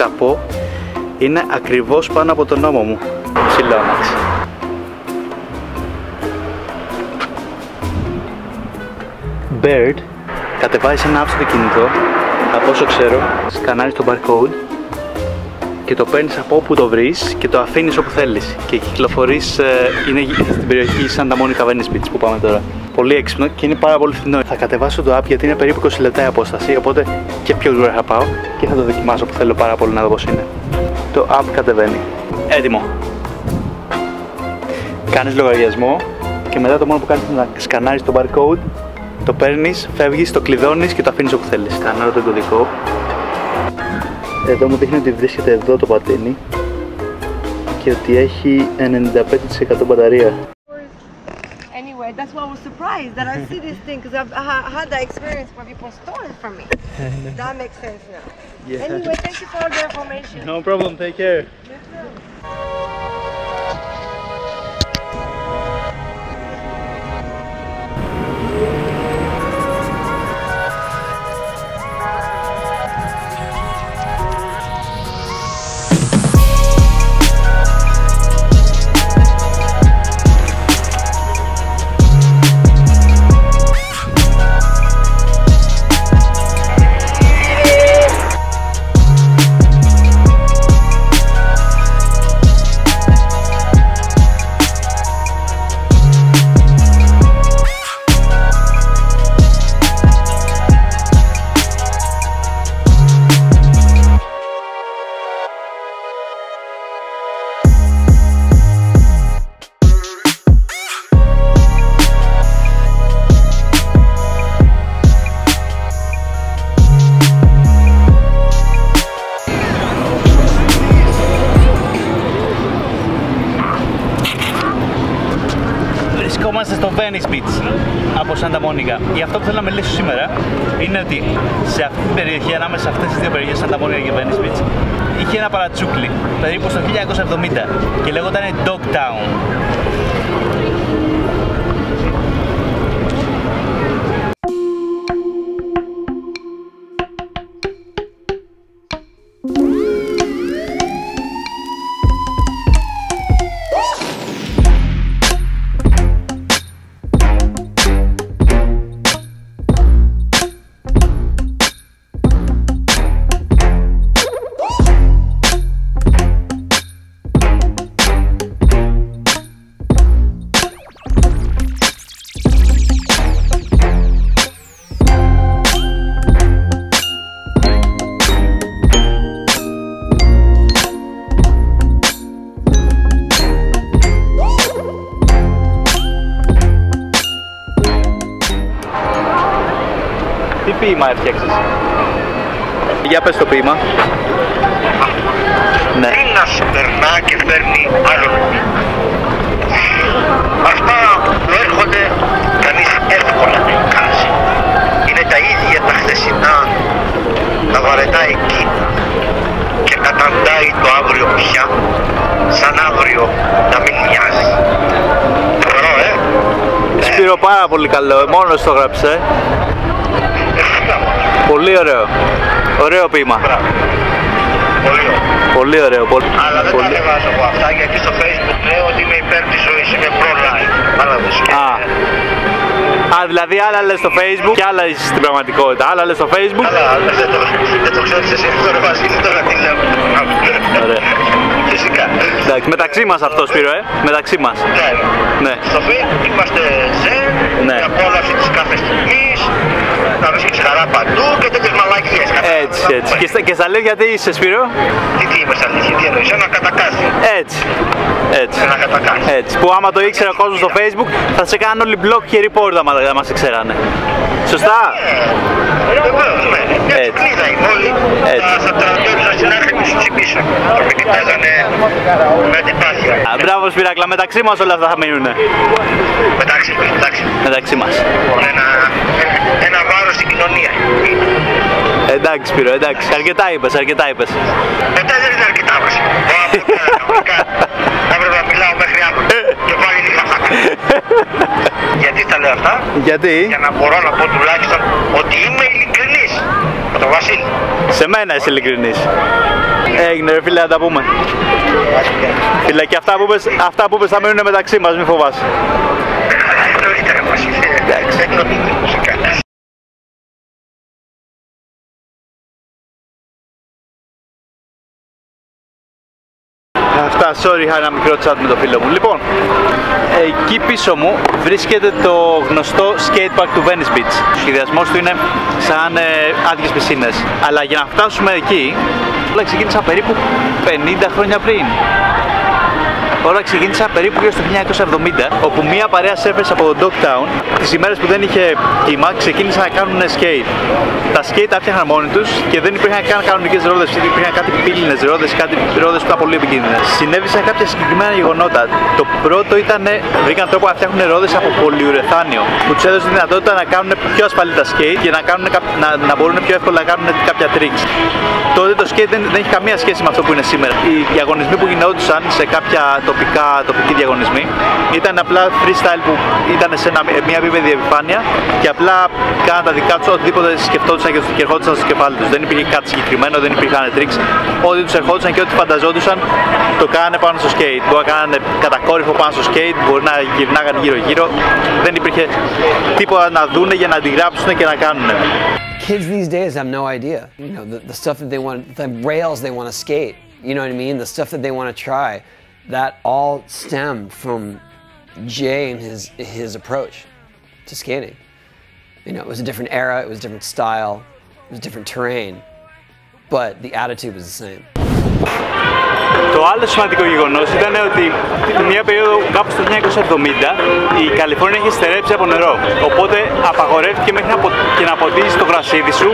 καπό είναι ακριβώς πάνω από τον ώμο μου. Ψηλό αμάξι. Bird κατεβάζει ένα app στο κινητό, από όσο ξέρω, σκανάρεις το barcode και το παίρνεις από όπου το βρεις και το αφήνεις όπου θέλεις και κυκλοφορείς, είναι στην περιοχή Santa Monica Venice Beach που πάμε τώρα. Πολύ έξυπνο και είναι πάρα πολύ φθηνό. Θα κατεβάσω το app γιατί είναι περίπου 20 λεπτά η απόσταση, οπότε και πιο γρήγορα θα πάω και θα το δοκιμάσω που θέλω πάρα πολύ να δω πώς είναι. Το app κατεβαίνει. Έτοιμο. Κάνεις λογαριασμό και μετά το μόνο που κάνεις είναι να σκανάρεις το barcode, το παίρνεις, φεύγεις, το κλειδώνεις και το αφήνεις όπου θέλεις. Σκανάρω τον κωδικό. Εδώ μου δείχνει ότι βρίσκεται εδώ το πατίνι και ότι έχει 95% μπαταρία. Anyway, that's why I was surprised that I see this thing because I've had that experience where people stole it from me. That makes sense now. Yeah. Anyway, thank you for all the information. No problem, take care. Βρισκόμαστε στο Venice Beach από Santa Monica. Για αυτό που θέλω να μιλήσω σήμερα είναι ότι σε αυτή την περιοχή, ανάμεσα σε αυτές τις δύο περιοχές, Santa Monica και Venice Beach, είχε ένα παρατσούκλι περίπου στο 1970 και λέγονταν Dogtown. Τι ποίημα έφτιαξες? Για πες το ποίημα. Ναι. Ένας περνά και φέρνει άλλον. Αυτά που έρχονται κανείς εύκολα κάνει. Είναι τα ίδια τα χθεσινά, τα βαρετά εκεί και καταντάει το αύριο πια, σαν αύριο να μην μοιάζει. Φοβερό, Σπύρο, πάρα πολύ καλό, μόνος το γράψε. Πολύ ωραίο. Ωραίο ποίημα. Πολύ ωραίο. Πολύ ωραίο. Αλλά δεν τα ανεβάζω από αυτά γιατί στο Facebook λέω ότι είμαι υπέρ της ζωής, είμαι pro-life. Δηλαδή άλλα λες στο Facebook και άλλα είσαι στην πραγματικότητα. Άλλα λες στο Facebook. Αλλά δεν το ξέρεις εσύ, τώρα Βασίλη, τώρα τι λέω. Ωραία. Φυσικά. Εντάξει, μεταξύ μας αυτό, Σπύρο, μεταξύ μας. Ναι. Στο Facebook είμαστε ζεν, η απόλαυση της κάθε στιγμής, να βρίσκεις χαρά παντού και τέτοιες μαλακίες. Έτσι. Και στα αλήθεια τι είσαι, Σπύρο? Τι είμαι στα αλήθεια, τι εννοείς, ένα κατακάστη. Έτσι. Ένα κατακάστη. Έτσι. Που άμα το ήξερε ο κόσμος στο Facebook θα σε κάνουν όλοι blog και report άμα δεν μας ξέρανε. Σωστά? Βεβαίως, ναι. Έτσι κλείδα η πόλη, θα τα διόριζα στην άκρη μου στους πίσω. Το με κοιτάζανε με αντιπάθεια. Μπράβο Σπυράκλα, μεταξύ μας όλα αυτά θα μείνουνε. Μεταξύ μας. Ένα βάρος στην κοινωνία. Εντάξει Σπύρο, εντάξει. Αρκετά είπες. Μετά δεν είναι αρκετά βασικά. Θα πρέπει να μιλάω μέχρι αύριο και πάλι λίγα φάκα. Γιατί τα λέω αυτά? Γιατί? Για να μπορώ να πω τουλάχιστον ότι είμαι ειλικρινής. Με τον Βασίλη. Σε μένα είσαι ειλικρινής. Έγινε ρε φίλε, να τα πούμε. Φίλε, και αυτά που πες θα μείνουν μεταξύ μας, μη φοβάσαι. Εννοείται ρε Βασίλη. Δεν γνωρίζετε μουσικά. Αυτά, sorry, είχα ένα μικρό chat με το φίλο μου. Λοιπόν, εκεί πίσω μου βρίσκεται το γνωστό skate park του Venice Beach. Ο σχεδιασμός του είναι σαν άδειες πισίνες. Αλλά για να φτάσουμε εκεί, όλα ξεκίνησαν περίπου 50 χρόνια πριν. Όλα ξεκίνησαν περίπου γύρω στο 1970, όπου μία παρέα surfers από το Dogtown, τις ημέρες που δεν είχε κύμα, ξεκίνησαν να κάνουν skate. Τα skate τα φτιάχναν μόνοι τους και δεν υπήρχαν καν κανονικές ρόδες, υπήρχαν κάτι πύλινες ρόδες, κάτι ρόδες που ήταν πολύ επικίνδυνες. Συνέβησαν κάποια συγκεκριμένα γεγονότα. Το πρώτο ήταν, βρήκαν τρόπο να φτιάχνουν ρόδες από πολυουρεθάνιο, που τους έδωσε τη δυνατότητα να κάνουν πιο ασφαλή τα skate και να μπορούν πιο εύκολα να κάνουν κάποια tricks. Τότε το skate δεν έχει καμία σχέση με αυτό που είναι σήμερα. Οι διαγωνισμοί που γινόντουσαν σε κάποια τοπικοί διαγωνισμοί ήταν απλά freestyle που ήταν σε μια επίπεδη επιφάνεια και απλά κάναν τα δικά τους, οτιδήποτε σκεφτόντουσαν και ερχόντουσαν στο κεφάλι τους. Δεν υπήρχε κάτι συγκεκριμένο, δεν υπήρχαν tricks. Ό,τι τους ερχόντουσαν και ό,τι φανταζόντουσαν το κάνανε πάνω στο skate. Μπορεί να κάνανε κατακόρυφο πάνω στο skate, μπορεί να γυρνάγανε γύρω-γύρω. Δεν υπήρχε τίποτα να δούνε για να αντιγράψουν και να κάνουν. Kids these days have no idea. You know, the stuff that they want, the rails they want to skate, you know what I mean? The stuff that they want to try, that all stemmed from Jay and his approach to skating. You know, it was a different era, it was a different style, it was a different terrain, but the attitude was the same. Το άλλο σημαντικό γεγονός ήταν ότι μια περίοδο κάπου στο 1970 η Καλιφόρνια είχε στερέψει από νερό. Οπότε απαγορεύτηκε μέχρι και να ποτίζεις το γρασίδι σου,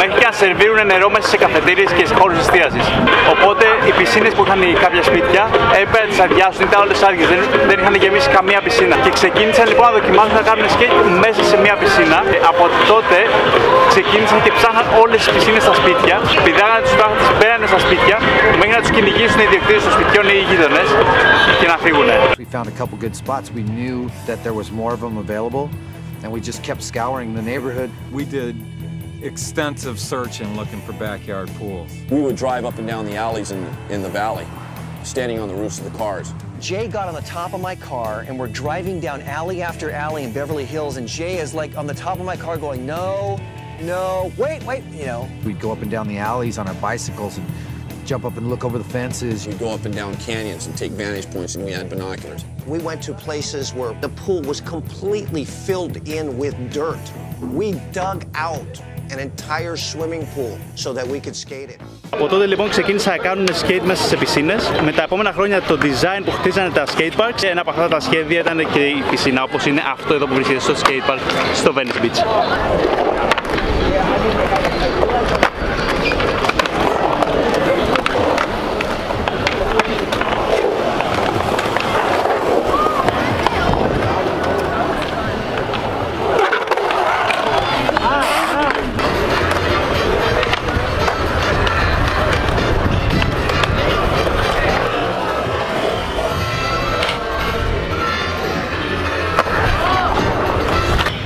μέχρι και να σερβίρουν νερό μέσα σε καφετέριες και σε χώρους εστίασης. Οπότε οι πισίνες που είχαν κάποια σπίτια έπρεπε να τις αδειάσουν, ήταν όλες άδειες, δεν είχαν γεμίσει καμία πισίνα. Και ξεκίνησαν λοιπόν να δοκιμάσουν να κάνουν skate μέσα σε μια πισίνα. Από τότε ξεκίνησαν και ψάχναν όλες τις πισίνες στα σπίτια, πηδάγανε τους τάχτες, μπαίνανε στα σπίτια, μέχρι να τους κυνηγήσουν οι ιδιοκτήτες των σπιτιών ή οι γείτονες και να φύγουνε. We found a couple good spots. We knew that there was more of them available, and we just kept scouring the neighborhood. We did extensive searching looking for backyard pools. We would drive up and down the alleys in the valley, standing on the roofs of the cars. Jay got on the top of my car and we're driving down alley after alley in Beverly Hills, and Jay is like on the top of my car going, no, wait, you know. We'd go up and down the alleys on our bicycles and jump up and look over the fences. We'd go up and down canyons and take vantage points, and we had binoculars. We went to places where the pool was completely filled in with dirt. We dug out an entire swimming pool so that we could skate it. Από τότε λοιπόν ξεκίνησαν να κάνουν skate μέσα σε πισίνες. Με τα επόμενα χρόνια το design που χτίζανε τα skate parks, ένα από αυτά τα σχέδια ήταν και η πισίνα, όπως είναι αυτό εδώ που βρίσκεται στο skate park στο Venice Beach.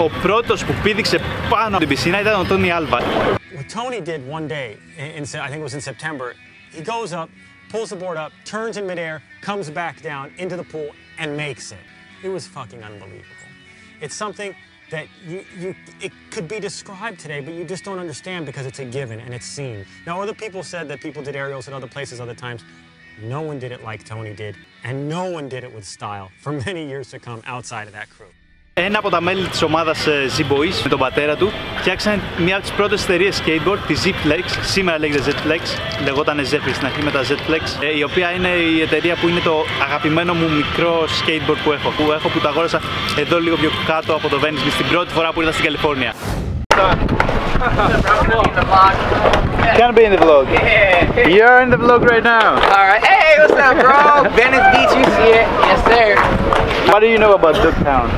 Ο πρώτος που πήδηξε πάνω από την πισίνα ήταν ο Τόνι Άλβα. What Tony did one day, I think it was in September, he goes up, pulls the board up, turns in midair, comes back down into the pool and makes it. It was fucking unbelievable. It's something that it could be described today, but you just don't understand because it's a given and it's seen. Now, other people said that people did aerials at other places other times. No one did it like Tony did, and no one did it with style for many years to come outside of that crew. Ένα από τα μέλη της ομάδας Z-Boys με τον πατέρα του φτιάξαν μια από τις πρώτες εταιρείες skateboard, τη Z-Flex. Σήμερα λέγεται Z-Flex, λεγόταν Zephyr στην αρχή, μετά Z-Flex, η οποία είναι η εταιρεία που είναι το αγαπημένο μου μικρό skateboard που έχω, που το αγόρασα εδώ λίγο πιο κάτω από το Venice Beach την πρώτη φορά που ήρθα στην Καλιφόρνια. Can be in the vlog. Yeah. You're in the vlog right now. All right. Hey, what's up, bro? Venice Beach, you see it? Yes, sir. What do you know about Dogtown?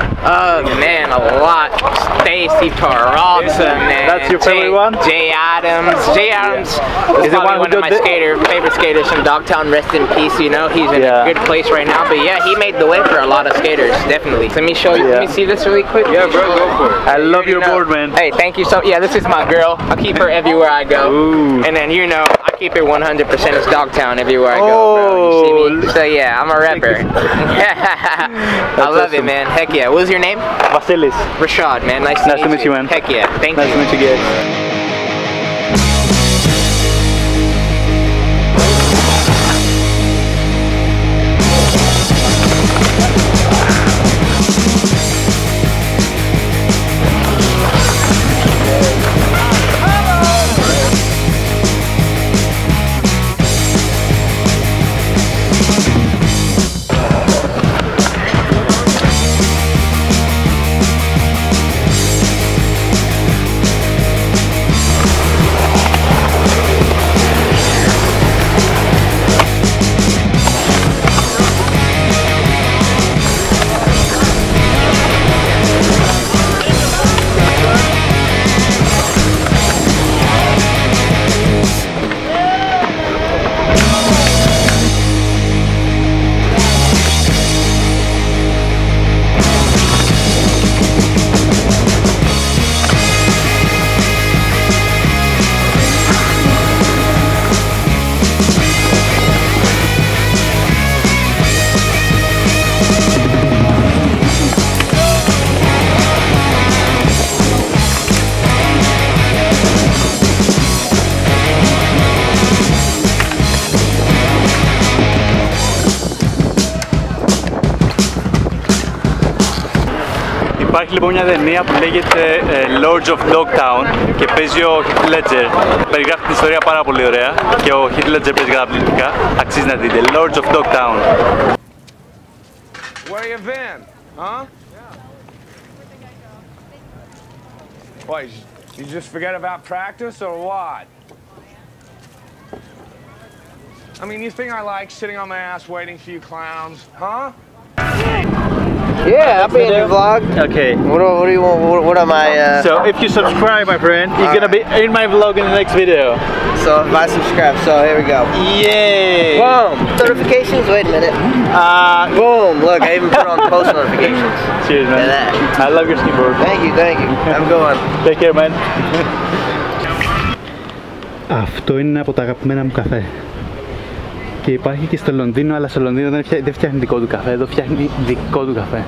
Man, a lot. Stacy Peralta, man. That's your favorite one? Jay Adams. Jay Adams is probably one of my favorite skaters from Dogtown. Rest in peace, you know. He's in a good place right now. But yeah, he made the way for a lot of skaters, definitely. Let me show you. Let me see this really quick. Yeah, bro, go for it. I love your board, man. Hey, thank you so. Yeah, this is my girl. I keep her everywhere I go. Ooh. And then you know, I keep it 100%. It's Dogtown everywhere I go, bro. You see me? So yeah, I'm a rapper. I love it, man. Heck yeah. What was your name? Vasilis. Rashad, man. Nice to meet you, man. Heck yeah. Thank you. Nice to meet you guys. Υπάρχει λοιπόν μια ταινία που λέγεται Lords of Dogtown και παίζει ο Heath Ledger. Περιγράφει την ιστορία πάρα πολύ ωραία και ο Heath Ledger παίζει καταπληκτικά. Αξίζει να δείτε. Lords of Dogtown. Where you been? Huh? What, you just forget about practice or what? I mean, you think I like sitting on my ass waiting for you clowns, huh? Yeah, I'll be in your vlog. Okay. What do you want? What am I? So if you subscribe, my friend, you're gonna be in my vlog in the next video. So if I subscribe, so here we go. Yay! Boom! Notifications. Wait a minute. Boom! Look, I even put on post notifications. Cheers, man. I love your skateboard. Thank you, thank you. Have a good one. Take care, man. Αυτό είναι από τα αγαπημένα μου καφέ. Και υπάρχει και στο Λονδίνο, αλλά στο Λονδίνο δεν φτιάχνει δικό του καφέ, εδώ φτιάχνει δικό του καφέ.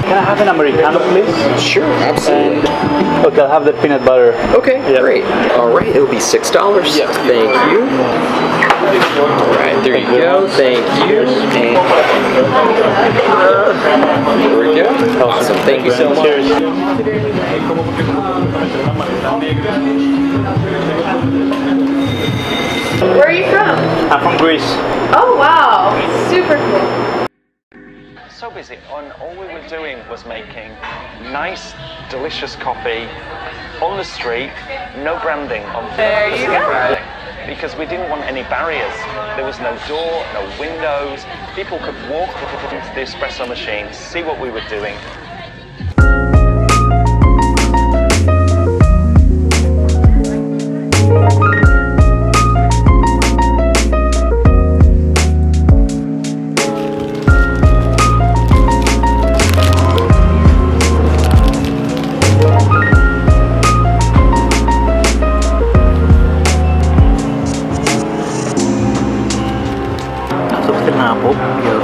Can I have an Americano, please? Sure, absolutely. And, okay, I'll have the peanut butter. Okay, great. All right, it'll be $6. Yeah. Thank you. All right, there you go. Thank you. And there we go. Awesome. Thank you so much. Cheers. Where are you from? I'm from Greece. Oh wow, super cool. So busy, and all we were doing was making nice, delicious coffee on the street, no branding. There you go. Because we didn't want any barriers. There was no door, no windows. People could walk into the espresso machine, see what we were doing.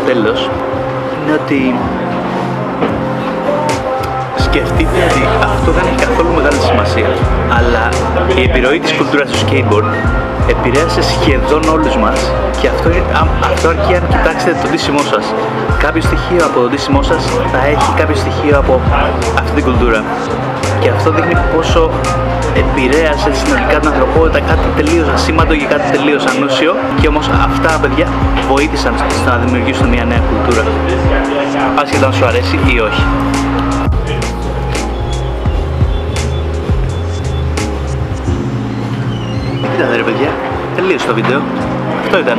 Τέλος, είναι ότι σκεφτείτε ότι αυτό δεν έχει καθόλου μεγάλη σημασία, αλλά η επιρροή της κουλτούρας του skateboard επηρέασε σχεδόν όλους μας και αυτό αρκεί αν κοιτάξετε το ντύσιμό σας. Κάποιο στοιχείο από το ντύσιμό σας θα έχει κάποιο στοιχείο από αυτή την κουλτούρα. Και αυτό δείχνει πόσο επηρέασε συνολικά την ανθρωπότητα, κάτι τελείως ασήμαντο και κάτι τελείως ανούσιο. Και όμως αυτά τα παιδιά βοήθησαν στο να δημιουργήσουν μια νέα κουλτούρα, άσχετα αν σου αρέσει ή όχι. Κοίτατε ρε παιδιά, τελείωσε το βίντεο. Αυτό ήταν.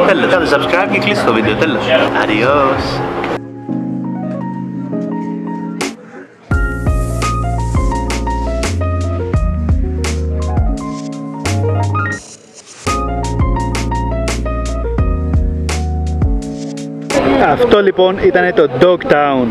Τέλος, κάντε subscribe και κλείστε το βίντεο, τέλος. Adios. Αυτό λοιπόν ήταν το Dogtown.